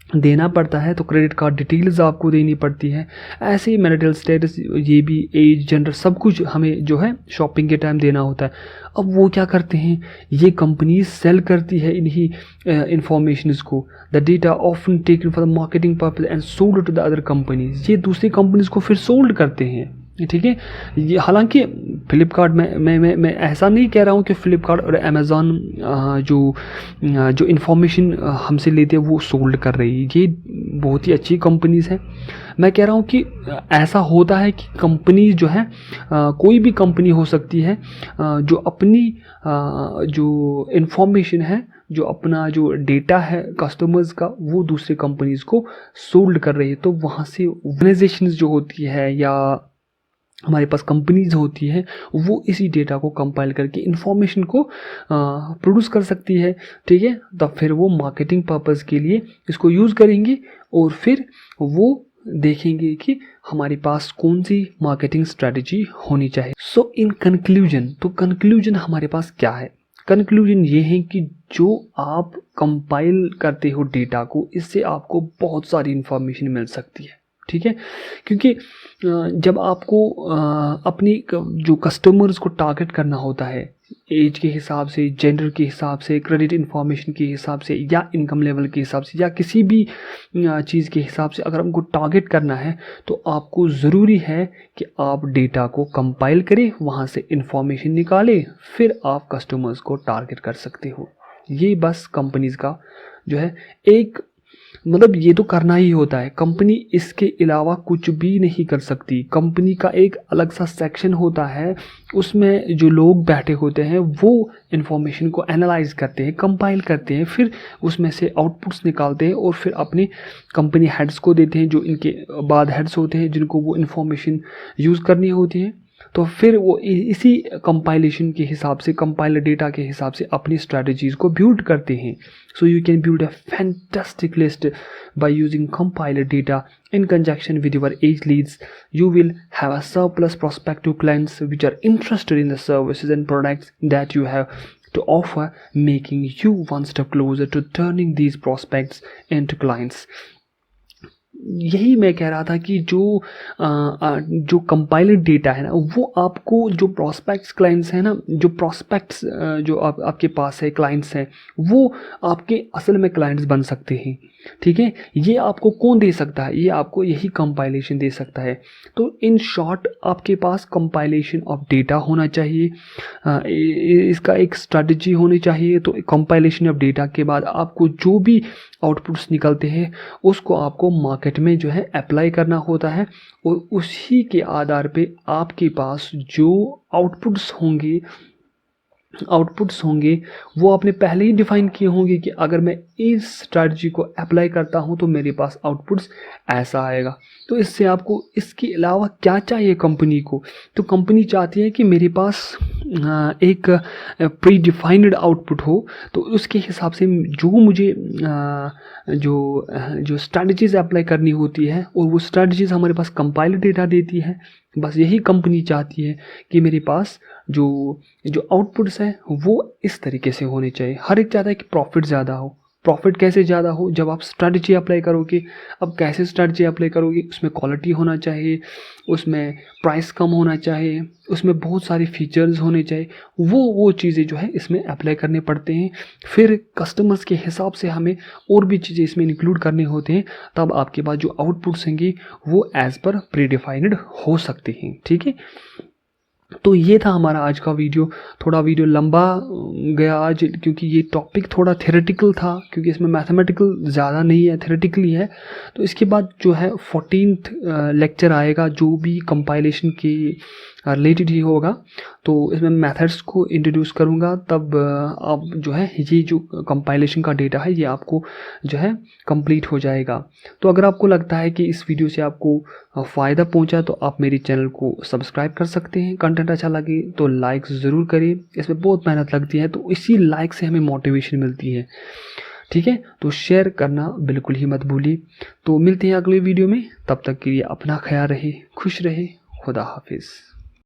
S1: देना पड़ता है, तो क्रेडिट कार्ड डिटेल्स आपको देनी पड़ती है। ऐसे ही मैरिटल स्टेटस, ये भी, एज, जेंडर, सब कुछ हमें जो है शॉपिंग के टाइम देना होता है। अब वो क्या करते हैं, ये कंपनी सेल करती है इन्हीं इंफॉर्मेशंस को। The data often taken for the marketing purpose and sold to the other companies, ये दूसरी कंपनीज को फिर सोल्ड करते हैं, ठीक है। ये हालांकि फ्लिपकार्ट में मैं ऐसा नहीं कह रहा हूँ कि फ्लिपकार्ट और अमेज़ॉन जो इन्फॉर्मेशन हमसे लेते हैं वो सोल्ड कर रही है, ये बहुत ही अच्छी कंपनीज़ हैं। मैं कह रहा हूँ कि ऐसा होता है कि कंपनी जो है, कोई भी कंपनी हो सकती है जो अपनी जो इन्फॉर्मेशन है, जो अपना जो डेटा है कस्टमर्स का, वो दूसरे कंपनीज़ को सोल्ड कर रही है। तो वहाँ से ऑर्गेनाइजेशंस जो होती है या हमारे पास कंपनीज होती है, वो इसी डेटा को कंपाइल करके इंफॉर्मेशन को प्रोड्यूस कर सकती है, ठीक है। तब फिर वो मार्केटिंग पर्पस के लिए इसको यूज़ करेंगे और फिर वो देखेंगे कि हमारे पास कौन सी मार्केटिंग स्ट्रेटजी होनी चाहिए। सो इन कंक्लूजन, तो कंक्लूजन हमारे पास क्या है? कंक्लूजन ये है कि जो आप कंपाइल करते हो डेटा को, इससे आपको बहुत सारी इंफॉर्मेशन मिल सकती है, ठीक है। क्योंकि जब आपको अपनी जो कस्टमर्स को टारगेट करना होता है, एज के हिसाब से, जेंडर के हिसाब से, क्रेडिट इन्फॉर्मेशन के हिसाब से, या इनकम लेवल के हिसाब से, या किसी भी चीज़ के हिसाब से अगर हमको टारगेट करना है, तो आपको ज़रूरी है कि आप डेटा को कंपाइल करें, वहाँ से इन्फॉर्मेशन निकालें, फिर आप कस्टमर्स को टारगेट कर सकते हो। ये बस कंपनीज़ का जो है एक मतलब, ये तो करना ही होता है। कंपनी इसके अलावा कुछ भी नहीं कर सकती। कंपनी का एक अलग सा सेक्शन होता है, उसमें जो लोग बैठे होते हैं वो इन्फॉर्मेशन को एनालाइज करते हैं, कंपाइल करते हैं, फिर उसमें से आउटपुट्स निकालते हैं और फिर अपने कंपनी हेड्स को देते हैं, जो इनके बाद हेड्स होते हैं जिनको वो इन्फॉर्मेशन यूज़ करनी होती है। तो फिर वो इसी कंपाइलेशन के हिसाब से, कंपाइलर डेटा के हिसाब से अपनी स्ट्रैटेजीज़ को बिल्ड करते हैं। So you can build a fantastic list by using compiler data in conjunction with your age leads. You will have a surplus prospective clients which are interested in the services and products that you have to offer, making you one step closer to turning these prospects into clients. यही मैं कह रहा था कि जो कंपाइलर डेटा है ना, वो आपको जो प्रॉस्पेक्ट्स क्लाइंट्स हैं ना, जो प्रॉस्पेक्ट्स जो आपके पास है, क्लाइंट्स हैं, वो आपके असल में क्लाइंट्स बन सकते हैं, ठीक है। ये आपको कौन दे सकता है? ये आपको यही कंपाइलेशन दे सकता है। तो इन शॉर्ट आपके पास कंपाइलेशन ऑफ डेटा होना चाहिए, इसका एक स्ट्रैटेजी होनी चाहिए। तो कंपाइलेशन ऑफ डेटा के बाद आपको जो भी आउटपुट्स निकलते हैं उसको आपको मार्केट में जो है अप्लाई करना होता है, और उसी के आधार पे आपके पास जो आउटपुट्स होंगे वो आपने पहले ही डिफाइन किए होंगे कि अगर मैं इस स्ट्रैटेजी को अप्लाई करता हूं तो मेरे पास आउटपुट्स ऐसा आएगा। तो इससे आपको इसके अलावा क्या चाहिए कंपनी को? तो कंपनी चाहती है कि मेरे पास एक प्री डिफाइंड आउटपुट हो, तो उसके हिसाब से जो मुझे जो स्ट्रैटेजीज अप्लाई करनी होती है, और वो स्ट्रैटेजीज हमारे पास कंपाइलर डेटा देती है। बस यही कंपनी चाहती है कि मेरे पास जो आउटपुट्स हैं वो इस तरीके से होने चाहिए। हर एक चाहता है कि प्रॉफिट ज़्यादा हो। प्रॉफिट कैसे ज़्यादा हो? जब आप स्ट्रैटेजी अप्लाई करोगे। अब कैसे स्ट्रैटेजी अप्लाई करोगे? उसमें क्वालिटी होना चाहिए, उसमें प्राइस कम होना चाहिए, उसमें बहुत सारी फीचर्स होने चाहिए। वो चीज़ें जो है इसमें अप्लाई करने पड़ते हैं। फिर कस्टमर्स के हिसाब से हमें और भी चीज़ें इसमें इंक्लूड करने होते हैं, तब आपके पास जो आउटपुट्स होंगे वो एज़ पर प्री डिफाइंड हो सकते हैं, ठीक है। तो ये था हमारा आज का वीडियो। थोड़ा वीडियो लंबा गया आज, क्योंकि ये टॉपिक थोड़ा थ्योरेटिकल था, क्योंकि इसमें मैथमेटिकल ज़्यादा नहीं है, थ्योरेटिकली है। तो इसके बाद जो है 14th लेक्चर आएगा, जो भी कंपाइलेशन के रिलेटेड ही होगा। तो इसमें मेथड्स को इंट्रोड्यूस करूँगा, तब आप जो है ये जो कंपाइलेशन का डेटा है ये आपको जो है कंप्लीट हो जाएगा। तो अगर आपको लगता है कि इस वीडियो से आपको फ़ायदा पहुंचा, तो आप मेरे चैनल को सब्सक्राइब कर सकते हैं। कंटेंट अच्छा लगे तो लाइक ज़रूर करें, इसमें बहुत मेहनत लगती है, तो इसी लाइक से हमें मोटिवेशन मिलती है, ठीक है। तो शेयर करना बिल्कुल ही मत भूलिए। तो मिलते हैं अगले वीडियो में, तब तक के लिए अपना ख्याल रहे, खुश रहे, खुदा हाफिज़।